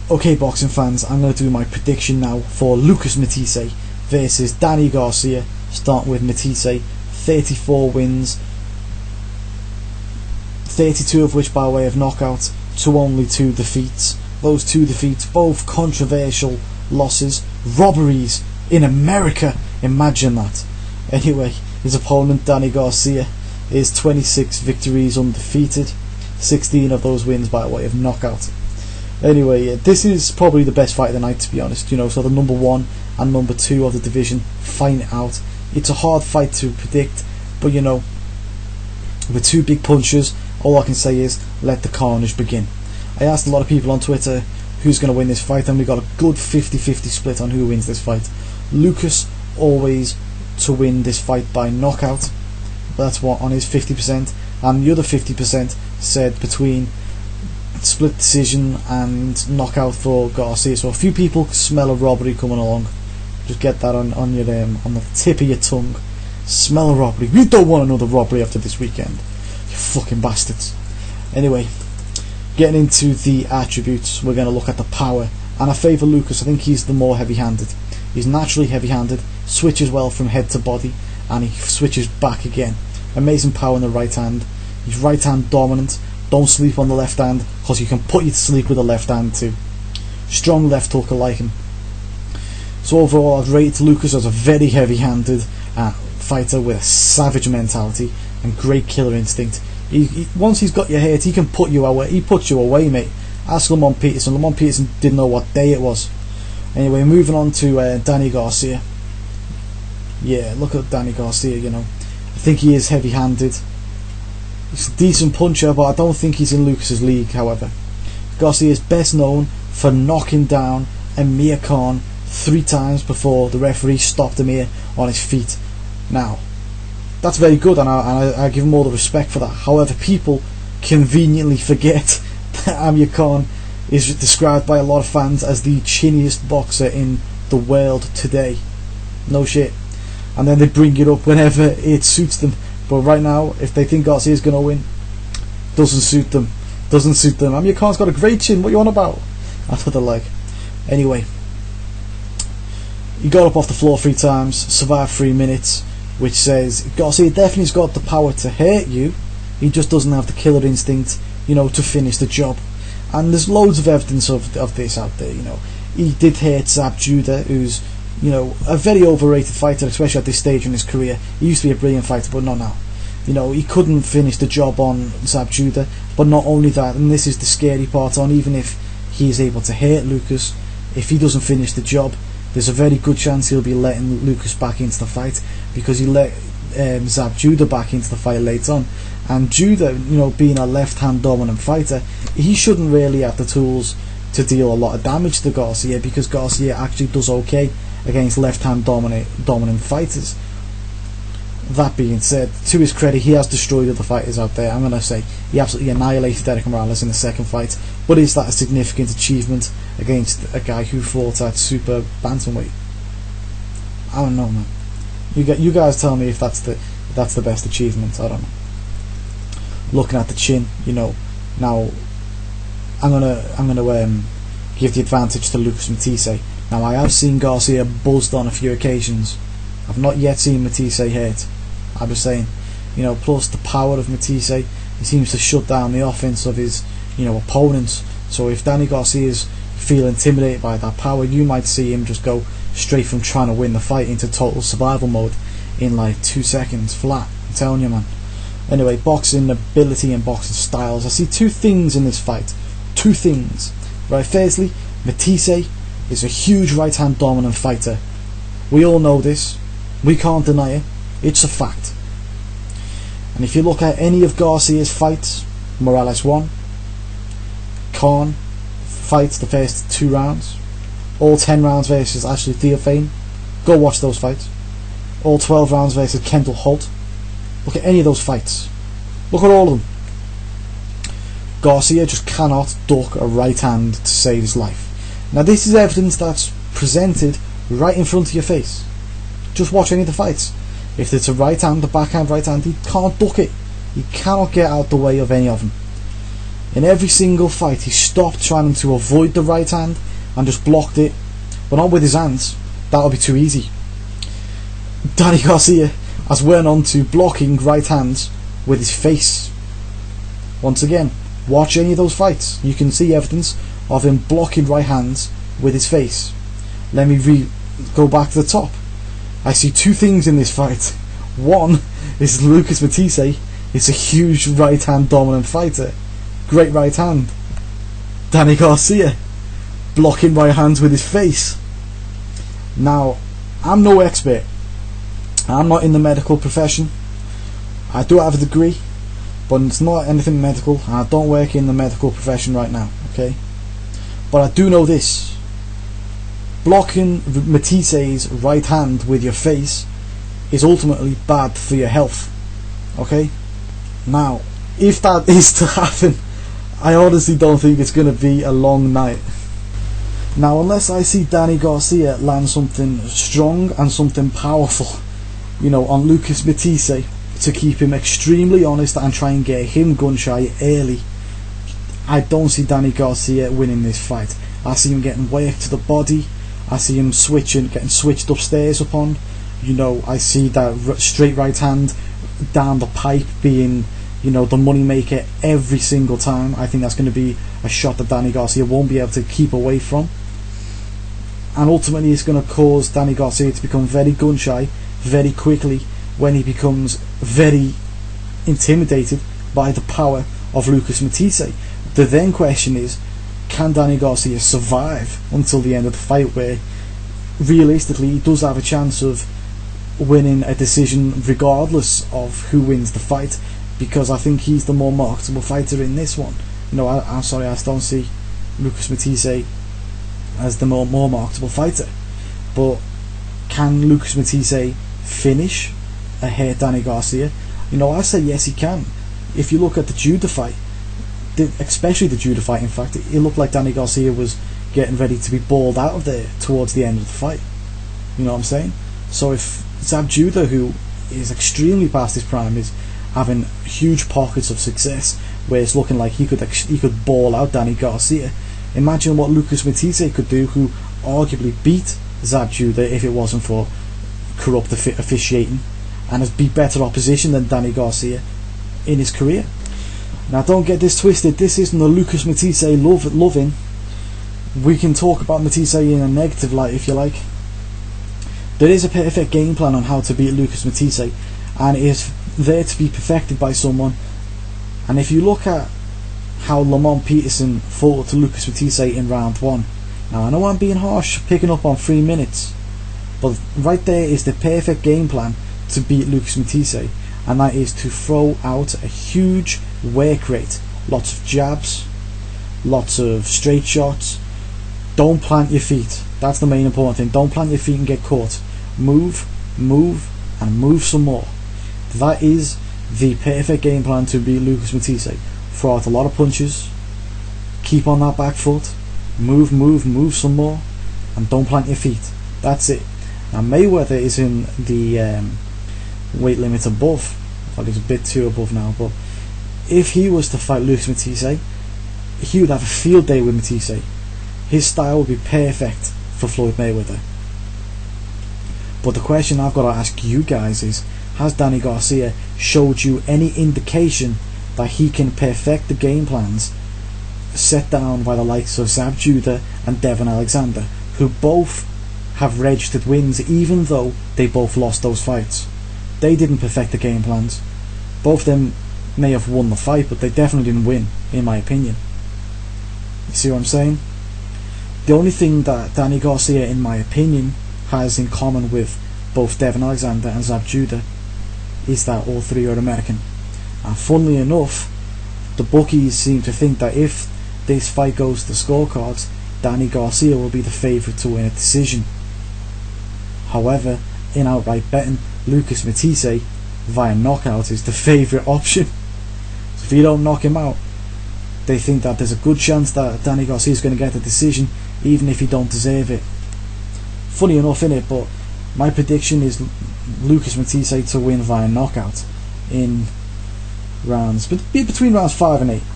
Okay, boxing fans, I'm going to do my prediction now for Lucas Matthysse versus Danny Garcia. Starting with Matthysse, 34 wins, 32 of which by way of knockout, to only 2 defeats. Those 2 defeats, both controversial losses, robberies in America, imagine that. Anyway, his opponent Danny Garcia is 26 victories undefeated, 16 of those wins by way of knockout. Anyway, this is probably the best fight of the night, to be honest. You know, so the number 1 and number 2 of the division fighting it out. It's a hard fight to predict, but you know, with 2 big punchers, all I can say is let the carnage begin. I asked a lot of people on Twitter who's going to win this fight, and we got a good 50-50 split on who wins this fight. Lucas always to win this fight by knockout. That's what on his 50%, and the other 50% said between split decision and knockout for Garcia. So a few people smell a robbery coming along. Just get that on your on the tip of your tongue. Smell a robbery. You don't want another robbery after this weekend, you fucking bastards. Anyway, getting into the attributes, we're going to look at the power, and I favour Lucas. I think he's the more heavy-handed. He's naturally heavy-handed, switches well from head to body, and he switches back again. Amazing power in the right hand. He's right hand dominant. Don't sleep on the left hand, because he can put you to sleep with the left hand too. Strong left hook, I like him. So overall, I'd rate Lucas as a very heavy-handed fighter with a savage mentality and great killer instinct. Once he's got your hurt, he can put you away. He puts you away, mate. Ask Lamont Peterson. Lamont Peterson didn't know what day it was. Anyway, moving on to Danny Garcia. Yeah, look at Danny Garcia. You know, I think he is heavy-handed. He's a decent puncher, but I don't think he's in Lucas's league. However, Garcia is best known for knocking down Amir Khan 3 times before the referee stopped Amir on his feet. Now, that's very good, and I give him all the respect for that. However, people conveniently forget that Amir Khan is described by a lot of fans as the chinniest boxer in the world today. No shit. And then they bring it up whenever it suits them. But right now, if they think Garcia is going to win, doesn't suit them. Doesn't suit them. Amir Khan's got a great chin. What are you on about? That's what they're like. Anyway, he got up off the floor 3 times, survived 3 minutes, which says Garcia definitely has got the power to hurt you. He just doesn't have the killer instinct, you know, to finish the job. And there's loads of evidence of this out there. You know, he did hurt Zab Judah, who's, you know, a very overrated fighter, especially at this stage in his career. He used to be a brilliant fighter, but not now. You know, he couldn't finish the job on Zab Judah. But not only that, and this is the scary part, on even if he is able to hurt Lucas, if he doesn't finish the job, there's a very good chance he'll be letting Lucas back into the fight, because he let Zab Judah back into the fight later on. And Judah, you know, being a left-hand dominant fighter, he shouldn't really have the tools to deal a lot of damage to Garcia, because Garcia actually does okay against left-hand dominant fighters. That being said, to his credit, he has destroyed other fighters out there. I'm going to say he absolutely annihilated Eric Morales in the second fight, but is that a significant achievement against a guy who fought at super bantamweight? I don't know, man. You guys tell me if that's the best achievement. I don't know. Looking at the chin, you know, now I'm gonna give the advantage to Lucas Matthysse. Now, I have seen Garcia buzzed on a few occasions. I've not yet seen Matthysse hurt. I was saying, you know, plus the power of Matthysse, he seems to shut down the offense of his, you know, opponents. So if Danny Garcia's feel intimidated by that power, you might see him just go straight from trying to win the fight into total survival mode in like 2 seconds flat. I'm telling you, man. Anyway, boxing ability and boxing styles. I see 2 things in this fight. 2 things. Right, firstly, Matthysse is a huge right-hand dominant fighter. We all know this. We can't deny it. It's a fact. And if you look at any of Garcia's fights, Morales won. Khan fights the first 2 rounds. All 10 rounds versus Ashley Theophane. Go watch those fights. All 12 rounds versus Kendall Holt. Look at any of those fights. Look at all of them. Garcia just cannot duck a right hand to save his life. Now, this is evidence that's presented right in front of your face. Just watch any of the fights. If it's a right hand, the backhand right hand, he can't duck it. He cannot get out the way of any of them. In every single fight, he stopped trying to avoid the right hand and just blocked it, but not with his hands. That'll be too easy. Danny Garcia has went on to blocking right hands with his face. Once again, watch any of those fights. You can see evidence of him blocking right hands with his face. Let me go back to the top. I see two things in this fight. One is Lucas Matthysse is a huge right hand dominant fighter. Great right hand. Danny Garcia blocking right hands with his face. Now, I'm no expert. I'm not in the medical profession. I do have a degree, but it's not anything medical, and I don't work in the medical profession right now, okay? But I do know this. Blocking Matthysse's right hand with your face is ultimately bad for your health, okay? Now, if that is to happen, I honestly don't think it's going to be a long night. Now, unless I see Danny Garcia land something strong and something powerful, on Lucas Matthysse to keep him extremely honest and try and get him gun shy early, I don't see Danny Garcia winning this fight. I see him getting worked to the body. I see him getting switched upstairs upon. I see that straight right hand down the pipe being, the money maker every single time. I think that's going to be a shot that Danny Garcia won't be able to keep away from. And ultimately it's going to cause Danny Garcia to become very gun shy very quickly when he becomes very intimidated by the power of Lucas Matthysse. The then question is, can Danny Garcia survive until the end of the fight, where realistically he does have a chance of winning a decision regardless of who wins the fight, because I think he's the more marketable fighter in this one. I'm sorry, I don't see Lucas Matthysse as the more marketable fighter. But can Lucas Matthysse finish ahead Danny Garcia? I say yes, he can. If you look at the Judah fight, especially the Judah fight, in fact, it looked like Danny Garcia was getting ready to be balled out of there towards the end of the fight. You know what I'm saying? So if Zab Judah, who is extremely past his prime, is having huge pockets of success where it's looking like he could ball out Danny Garcia, imagine what Lucas Matthysse could do, who arguably beat Zab Judah if it wasn't for corrupt officiating, and has beat better opposition than Danny Garcia in his career. Now, don't get this twisted. This isn't a Lucas Matthysse loving. We can talk about Matthysse in a negative light if you like. There is a perfect game plan on how to beat Lucas Matthysse, and it is there to be perfected by someone. And if you look at how Lamont Peterson fought to Lucas Matthysse in round 1, now I know I'm being harsh picking up on 3 minutes, but right there is the perfect game plan to beat Lucas Matthysse, and that is to throw out a huge work rate, lots of jabs, lots of straight shots. Don't plant your feet. That's the main important thing. Don't plant your feet and get caught. Move, and move some more. That is the perfect game plan to beat Lucas Matthysse. Throw out a lot of punches, keep on that back foot, move some more, and don't plant your feet. That's it. Now, Mayweather is in the weight limit above. Well, he's a bit too above now, but if he was to fight Lucas Matthysse, he would have a field day with Matthysse. His style would be perfect for Floyd Mayweather. But the question I've got to ask you guys is, has Danny Garcia showed you any indication that he can perfect the game plans set down by the likes of Zab Judah and Devon Alexander, who both have registered wins even though they both lost those fights? They didn't perfect the game plans. Both of them may have won the fight, but they definitely didn't win, in my opinion. You see what I'm saying? The only thing that Danny Garcia, in my opinion, has in common with both Devon Alexander and Zab Judah is that all three are American. And funnily enough, the bookies seem to think that if this fight goes to the scorecards, Danny Garcia will be the favourite to win a decision. However, in outright betting, Lucas Matthysse via knockout is the favourite option. So if you don't knock him out, they think that there's a good chance that Danny Garcia is going to get the decision, even if he don't deserve it. Funny enough, innit? But my prediction is Lucas Matthysse to win via knockout in rounds between rounds 5 and 8.